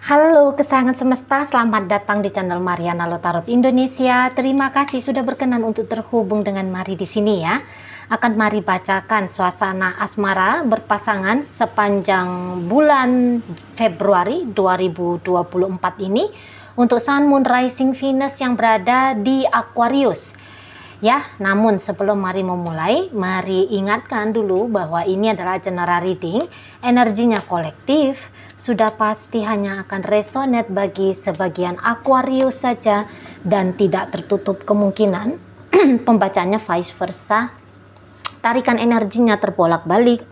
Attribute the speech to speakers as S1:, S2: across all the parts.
S1: Halo kesayangan semesta, selamat datang di channel Mariana Lotarot Indonesia. Terima kasih sudah berkenan untuk terhubung dengan Mari di sini ya. Akan Mari bacakan suasana asmara berpasangan sepanjang bulan Februari 2024 ini untuk Sun, Moon, Rising, Venus yang berada di Aquarius. Ya, namun sebelum Mari memulai, Mari ingatkan dulu bahwa ini adalah general reading, energinya kolektif, sudah pasti hanya akan resonate bagi sebagian Aquarius saja dan tidak tertutup kemungkinan pembacanya vice versa. Tarikan energinya terbolak-balik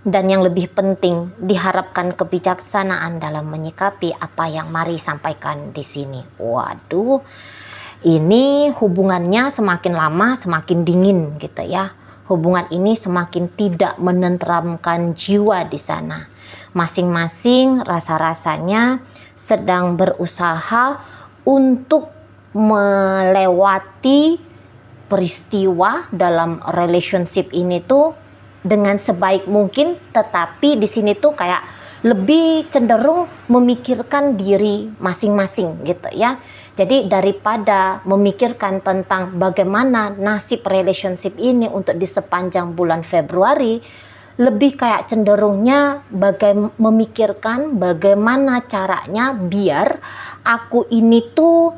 S1: dan yang lebih penting diharapkan kebijaksanaan dalam menyikapi apa yang Mari sampaikan di sini. Waduh. Ini hubungannya semakin lama semakin dingin gitu ya. Hubungan ini semakin tidak menenteramkan jiwa di sana. Masing-masing rasa-rasanya sedang berusaha untuk melewati peristiwa dalam relationship ini tuh dengan sebaik mungkin, tetapi di sini tuh kayak lebih cenderung memikirkan diri masing-masing gitu ya. Jadi daripada memikirkan tentang bagaimana nasib relationship ini untuk di sepanjang bulan Februari, lebih kayak cenderungnya memikirkan bagaimana caranya biar aku ini tuh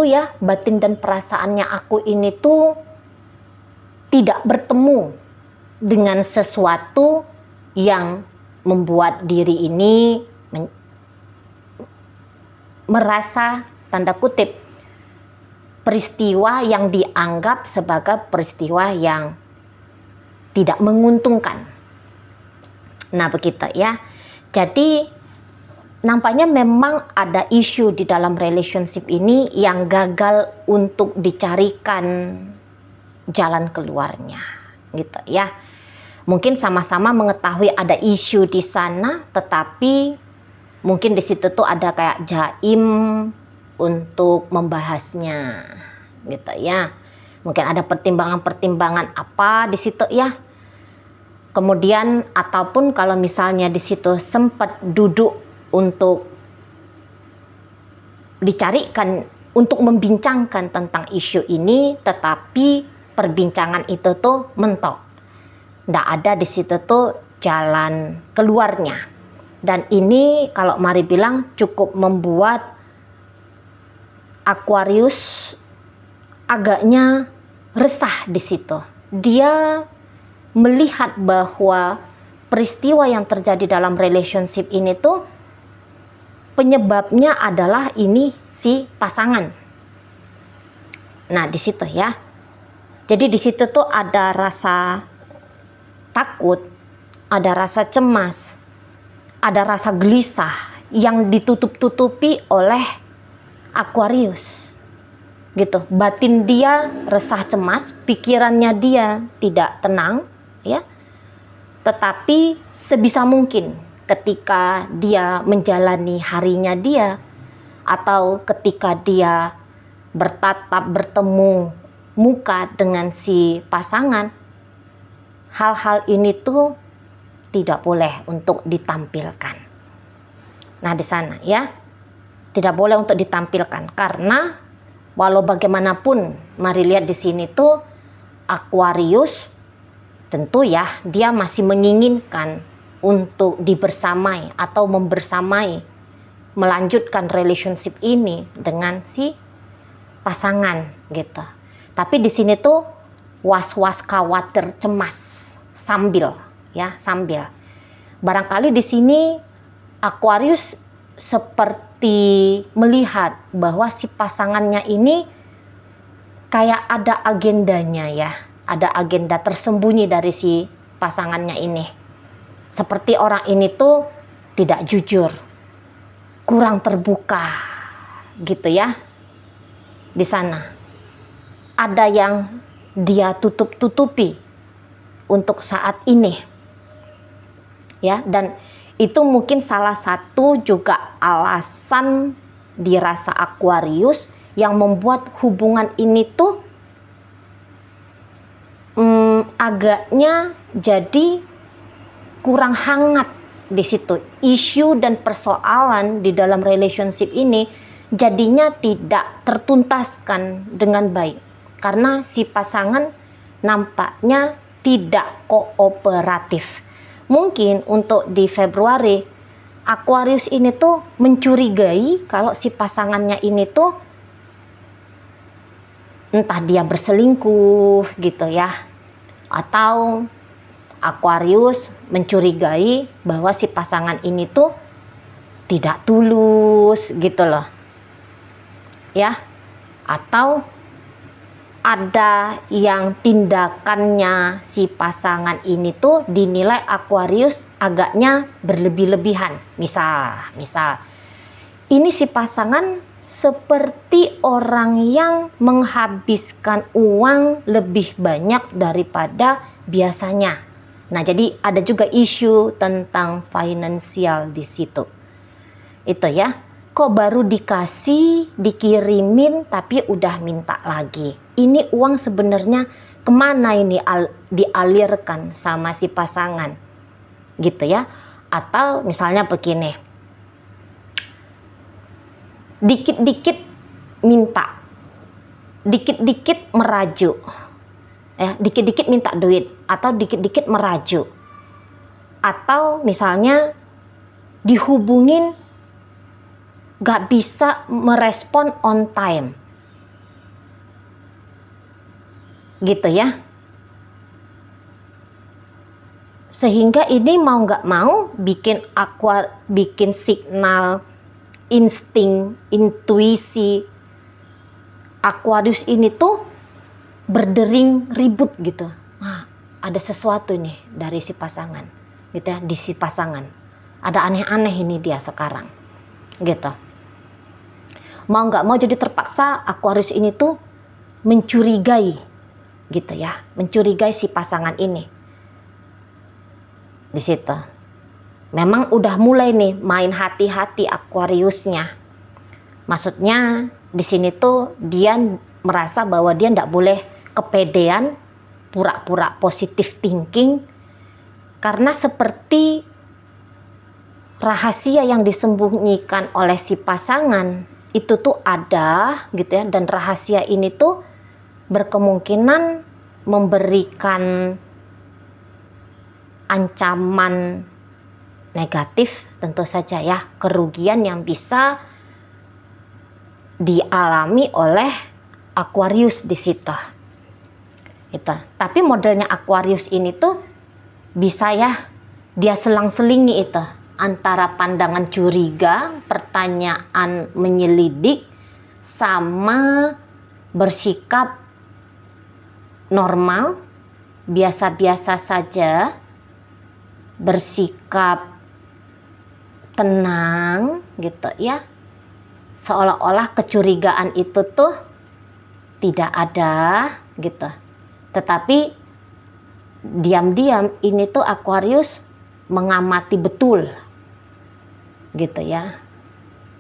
S1: ya batin dan perasaannya aku ini tuh tidak bertemu dengan sesuatu yang membuat diri ini merasa tanda kutip peristiwa yang dianggap sebagai peristiwa yang tidak menguntungkan. Nah begitu ya. Jadi nampaknya memang ada isu di dalam relationship ini yang gagal untuk dicarikan jalan keluarnya gitu ya. Mungkin sama-sama mengetahui ada isu di sana, tetapi mungkin di situ tuh ada kayak jaim untuk membahasnya gitu ya. Mungkin ada pertimbangan-pertimbangan apa di situ ya. Kemudian ataupun kalau misalnya di situ sempat duduk untuk dicarikan untuk membincangkan tentang isu ini, tetapi perbincangan itu tuh mentok. Nggak ada di situ tuh jalan keluarnya. Dan ini kalau Mari bilang cukup membuat Aquarius agaknya resah di situ. Dia melihat bahwa peristiwa yang terjadi dalam relationship ini tuh penyebabnya adalah ini si pasangan. Nah, di situ ya. Jadi di situ tuh ada rasa takut, ada rasa cemas, ada rasa gelisah yang ditutup-tutupi oleh Aquarius gitu. Batin dia resah cemas, pikirannya dia tidak tenang ya. Tetapi sebisa mungkin ketika dia menjalani harinya dia atau ketika dia bertemu muka dengan si pasangan, hal-hal ini tuh tidak boleh untuk ditampilkan. Nah di sana ya, tidak boleh untuk ditampilkan karena walau bagaimanapun Mari lihat di sini tuh Aquarius tentu ya dia masih menginginkan untuk dibersamai atau membersamai, melanjutkan relationship ini dengan si pasangan gitu. Tapi di sini tuh was-was, khawatir, cemas sambil barangkali di sini Aquarius seperti melihat bahwa si pasangannya ini kayak ada agendanya ya, ada agenda tersembunyi dari si pasangannya ini. Seperti orang ini tuh tidak jujur, kurang terbuka gitu ya. Di sana ada yang dia tutup-tutupi untuk saat ini ya, dan itu mungkin salah satu juga alasan dirasa Aquarius yang membuat hubungan ini tuh agaknya jadi kurang hangat di situ. Isu dan persoalan di dalam relationship ini jadinya tidak tertuntaskan dengan baik karena si pasangan nampaknya tidak kooperatif. Mungkin untuk di Februari, Aquarius ini tuh mencurigai kalau si pasangannya ini tuh entah dia berselingkuh gitu ya, atau Aquarius mencurigai bahwa si pasangan ini tuh tidak tulus gitu loh ya, atau ada yang tindakannya si pasangan ini tuh dinilai Aquarius agaknya berlebih-lebihan. Misal ini si pasangan seperti orang yang menghabiskan uang lebih banyak daripada biasanya. Nah, jadi ada juga isu tentang finansial di situ. Itu ya. Kok baru dikasih, dikirimin, tapi udah minta lagi. Ini uang sebenarnya kemana ini dialirkan sama si pasangan, gitu ya. Atau misalnya begini, dikit-dikit minta, dikit-dikit merajuk, dikit-dikit minta duit, atau dikit-dikit merajuk. Atau misalnya dihubungin gak bisa merespon on time gitu ya, sehingga ini mau gak mau bikin signal insting, intuisi Aquarius ini tuh berdering ribut gitu. Ada sesuatu nih dari si pasangan gitu ya, di si pasangan ada aneh-aneh ini dia sekarang gitu. Mau nggak mau jadi terpaksa Aquarius ini tuh mencurigai gitu ya, mencurigai si pasangan ini. Di situ memang udah mulai nih main hati-hati Aquariusnya. Maksudnya di sini tuh dia merasa bahwa dia nggak boleh kepedean, pura-pura positive thinking, karena seperti rahasia yang disembunyikan oleh si pasangan itu tuh ada gitu ya, dan rahasia ini tuh berkemungkinan memberikan ancaman negatif tentu saja ya, kerugian yang bisa dialami oleh Aquarius di situ. Itu. Tapi modelnya Aquarius ini tuh bisa ya dia selang-selingi itu antara pandangan curiga, pertanyaan menyelidik, sama bersikap normal, biasa-biasa saja, bersikap tenang gitu ya, seolah-olah kecurigaan itu tuh tidak ada gitu. Tetapi diam-diam ini tuh Aquarius mengamati betul gitu ya,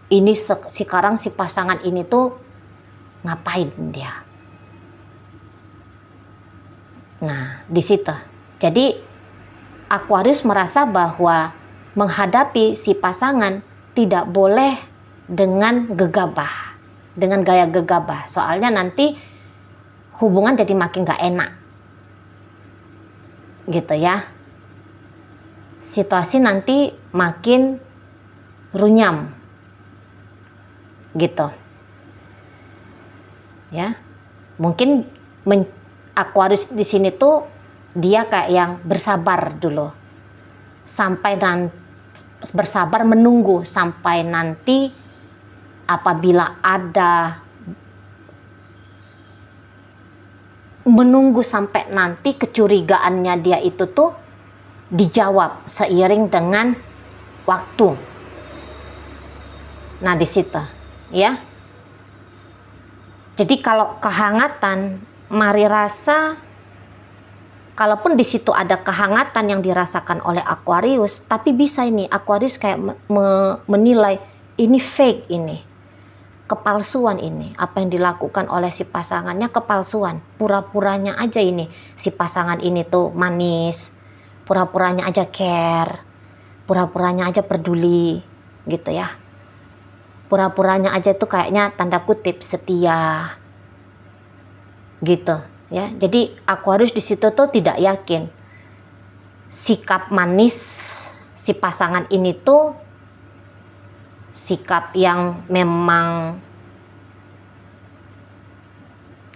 S1: ini sekarang si pasangan ini tuh ngapain dia. Nah di situ jadi Aquarius merasa bahwa menghadapi si pasangan tidak boleh dengan gegabah, dengan gaya gegabah, soalnya nanti hubungan jadi makin gak enak gitu ya, situasi nanti makin runyam gitu ya. Mungkin Aquarius di sini tuh dia kayak yang bersabar dulu, bersabar menunggu sampai nanti apabila ada, menunggu sampai nanti kecurigaannya dia itu tuh dijawab seiring dengan waktu. Nah di situ ya. Jadi kalau kehangatan, mari rasa kalaupun di situ ada kehangatan yang dirasakan oleh Aquarius, tapi bisa ini Aquarius kayak menilai ini fake, ini kepalsuan, ini apa yang dilakukan oleh si pasangannya kepalsuan, pura-puranya aja ini si pasangan ini tuh manis, pura-puranya aja care, pura-puranya aja peduli gitu ya. Pura-puranya aja tuh kayaknya tanda kutip setia gitu ya. Jadi Aquarius di situ tuh tidak yakin sikap manis si pasangan ini tuh sikap yang memang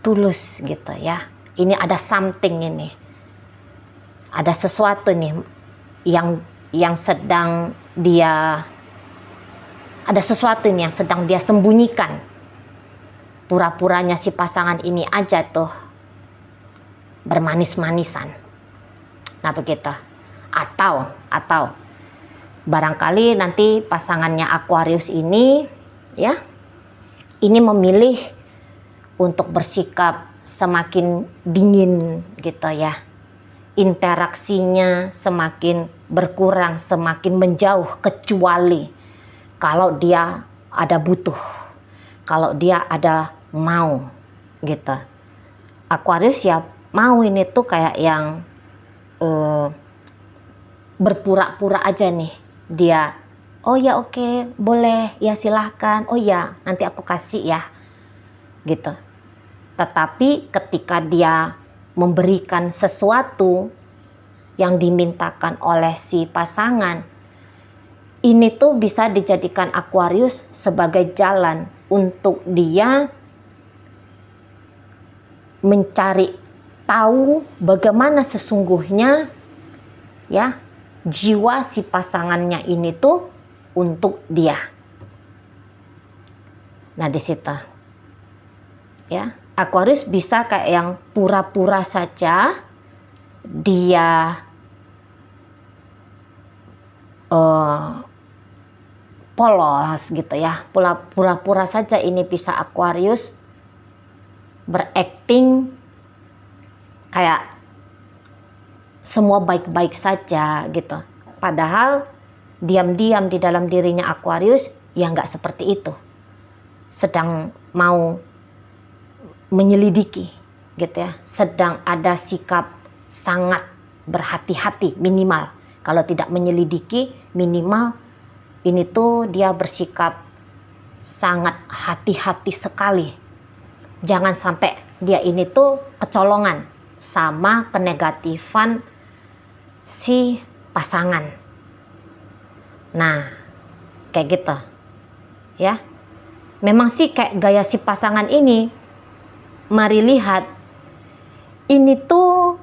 S1: tulus gitu ya. Ini ada something ini. Ada sesuatu nih yang sedang dia, ada sesuatu ini yang sedang dia sembunyikan. Pura-puranya si pasangan ini aja tuh bermanis-manisan. Nah begitu. Atau barangkali nanti pasangannya Aquarius ini ya, ini memilih untuk bersikap semakin dingin gitu ya. Interaksinya semakin berkurang, semakin menjauh, kecuali kalau dia ada butuh, kalau dia ada mau gitu. Aquarius ya mau ini tuh kayak yang berpura-pura aja nih dia. Oh ya oke, boleh ya silahkan, oh ya nanti aku kasih ya gitu. Tetapi ketika dia memberikan sesuatu yang dimintakan oleh si pasangan, ini tuh bisa dijadikan Aquarius sebagai jalan untuk dia mencari tahu bagaimana sesungguhnya ya jiwa si pasangannya ini tuh untuk dia. Nah di situ ya, Aquarius bisa kayak yang pura-pura saja dia polos gitu ya. Pura-pura saja ini bisa Aquarius berakting kayak semua baik-baik saja gitu. Padahal diam-diam di dalam dirinya Aquarius ya nggak seperti itu. Sedang mau menyelidiki gitu ya. Sedang ada sikap sangat berhati-hati minimal. Kalau tidak menyelidiki minimal ini tuh dia bersikap sangat hati-hati sekali. Jangan sampai dia ini tuh kecolongan sama kenegatifan si pasangan. Nah, kayak gitu. Ya. Memang sih kayak gaya si pasangan ini, mari lihat, ini tuh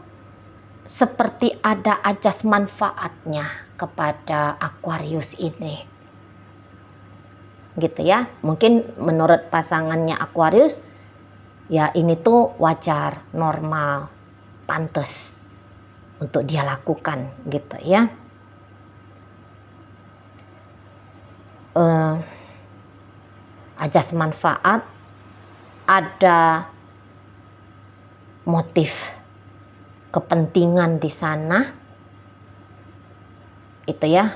S1: seperti ada ajas manfaatnya kepada Aquarius ini. Gitu ya. Mungkin menurut pasangannya Aquarius, ya ini tuh wajar, normal, pantas untuk dia lakukan gitu ya. Ajas manfaat, ada motif kepentingan di sana itu ya.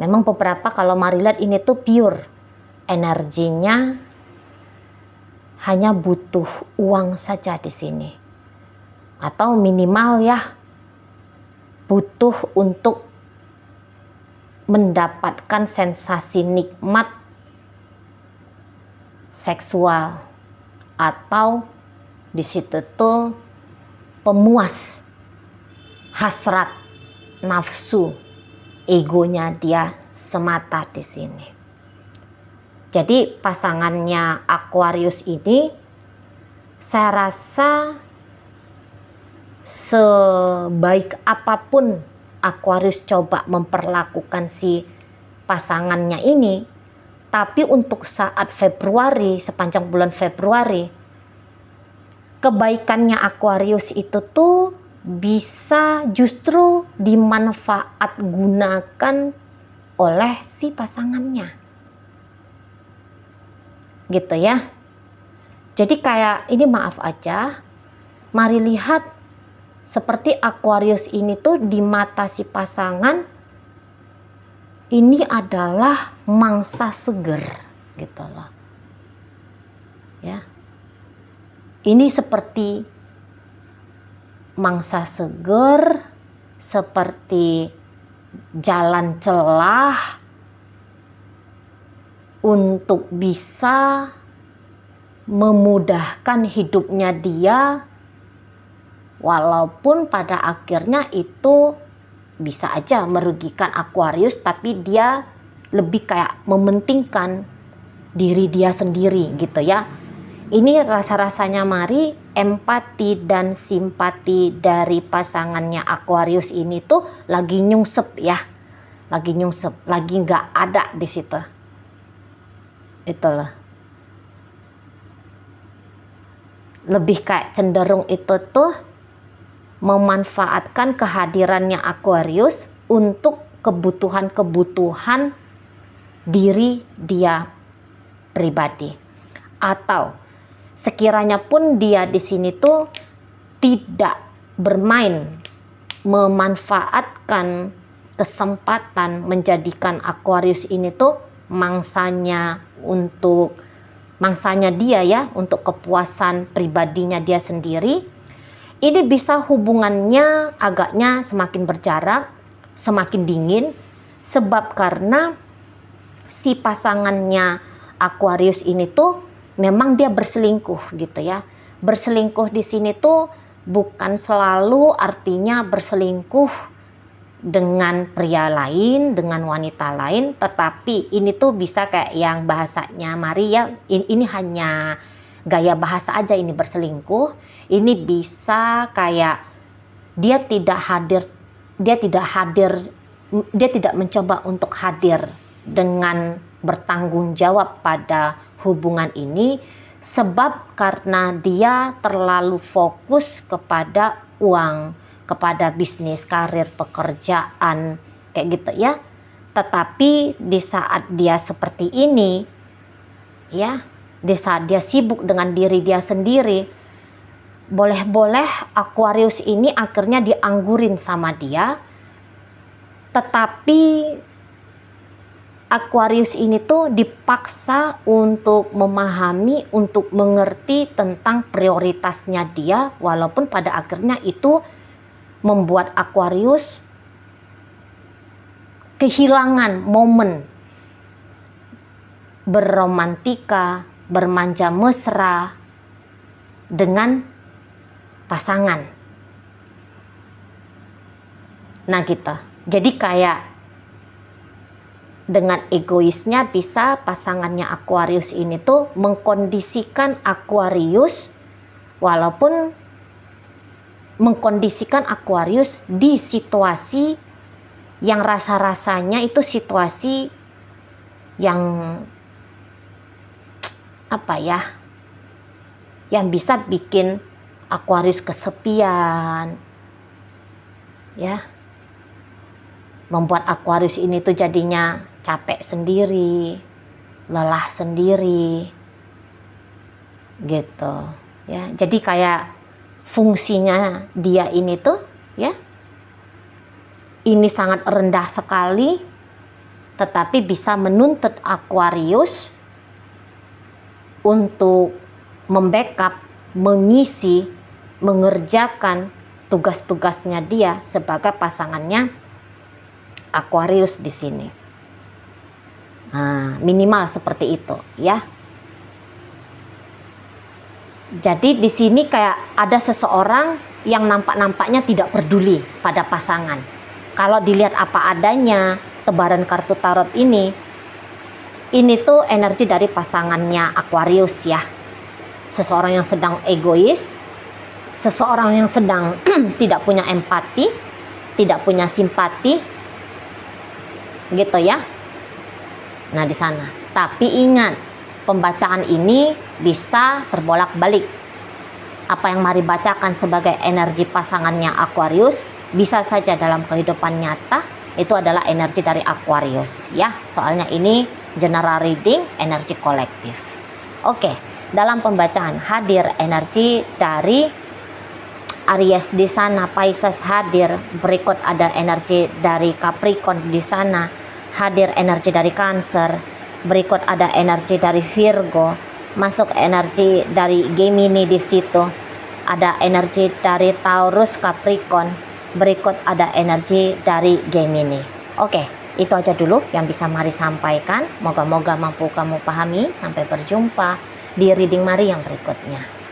S1: Memang beberapa kalau mari lihat ini tuh pure energinya hanya butuh uang saja di sini, atau minimal ya butuh untuk mendapatkan sensasi nikmat seksual, atau di situ tuh pemuas hasrat nafsu egonya dia semata di sini. Jadi pasangannya Aquarius ini saya rasa sebaik apapun Aquarius coba memperlakukan si pasangannya ini, tapi untuk saat Februari, sepanjang bulan Februari, kebaikannya Aquarius itu tuh bisa justru dimanfaat gunakan oleh si pasangannya. Gitu ya. Jadi kayak ini maaf aja, mari lihat seperti Aquarius ini tuh di mata si pasangan ini adalah mangsa seger gitu loh. Ya. Ini seperti mangsa seger seperti jalan celah untuk bisa memudahkan hidupnya dia, walaupun pada akhirnya itu bisa aja merugikan Aquarius, tapi dia lebih kayak mementingkan diri dia sendiri gitu ya. Ini rasa-rasanya Mari, empati dan simpati dari pasangannya Aquarius ini tuh lagi nyungsep ya. Lagi nyungsep, lagi nggak ada di situ. Itulah. Lebih kayak cenderung itu tuh memanfaatkan kehadirannya Aquarius untuk kebutuhan-kebutuhan diri dia pribadi. Atau sekiranya pun dia di sini tuh tidak bermain memanfaatkan kesempatan menjadikan Aquarius ini tuh mangsanya dia ya, untuk kepuasan pribadinya dia sendiri, ini bisa hubungannya agaknya semakin berjarak, semakin dingin, sebab karena si pasangannya Aquarius ini tuh memang dia berselingkuh gitu ya. Berselingkuh di sini tuh bukan selalu artinya berselingkuh dengan pria lain, dengan wanita lain, tetapi ini tuh bisa kayak yang bahasanya Mari ya, ini hanya gaya bahasa aja ini berselingkuh. Ini bisa kayak dia tidak mencoba untuk hadir dengan bertanggung jawab pada hubungan ini, sebab karena dia terlalu fokus kepada uang, kepada bisnis, karir, pekerjaan, kayak gitu ya. Tetapi di saat dia seperti ini ya, di saat dia sibuk dengan diri dia sendiri, boleh-boleh Aquarius ini akhirnya dianggurin sama dia. Tetapi Aquarius ini tuh dipaksa untuk memahami, untuk mengerti tentang prioritasnya dia, walaupun pada akhirnya itu membuat Aquarius kehilangan momen berromantika, bermanja mesra dengan pasangan. Nah gitu. Jadi kayak dengan egoisnya bisa pasangannya Aquarius ini tuh mengkondisikan Aquarius, walaupun mengkondisikan Aquarius di situasi yang rasa-rasanya itu situasi yang apa ya, yang bisa bikin Aquarius kesepian ya, membuat Aquarius ini tuh jadinya capek sendiri, lelah sendiri gitu ya. Jadi kayak fungsinya dia ini tuh ya, ini sangat rendah sekali, tetapi bisa menuntut Aquarius untuk membackup, mengisi, mengerjakan tugas-tugasnya dia sebagai pasangannya Aquarius di sini. Nah, minimal seperti itu ya. Jadi di sini kayak ada seseorang yang nampaknya tidak peduli pada pasangan. Kalau dilihat apa adanya, tebaran kartu tarot ini tuh energi dari pasangannya Aquarius ya. Seseorang yang sedang egois, seseorang yang sedang tidak punya empati, tidak punya simpati, gitu ya. Nah di sana. Tapi ingat, pembacaan ini bisa terbolak-balik. Apa yang Mari bacakan sebagai energi pasangannya Aquarius, bisa saja dalam kehidupan nyata itu adalah energi dari Aquarius ya. Soalnya ini general reading, energi kolektif. Oke, dalam pembacaan hadir energi dari Aries di sana, Pisces hadir, berikut ada energi dari Capricorn di sana, hadir energi dari Cancer, berikut ada energi dari Virgo, masuk energi dari Gemini di situ, ada energi dari Taurus, Capricorn, berikut ada energi dari Gemini. Oke, itu aja dulu yang bisa Mari sampaikan. Moga-moga mampu kamu pahami. Sampai berjumpa di reading Mari yang berikutnya.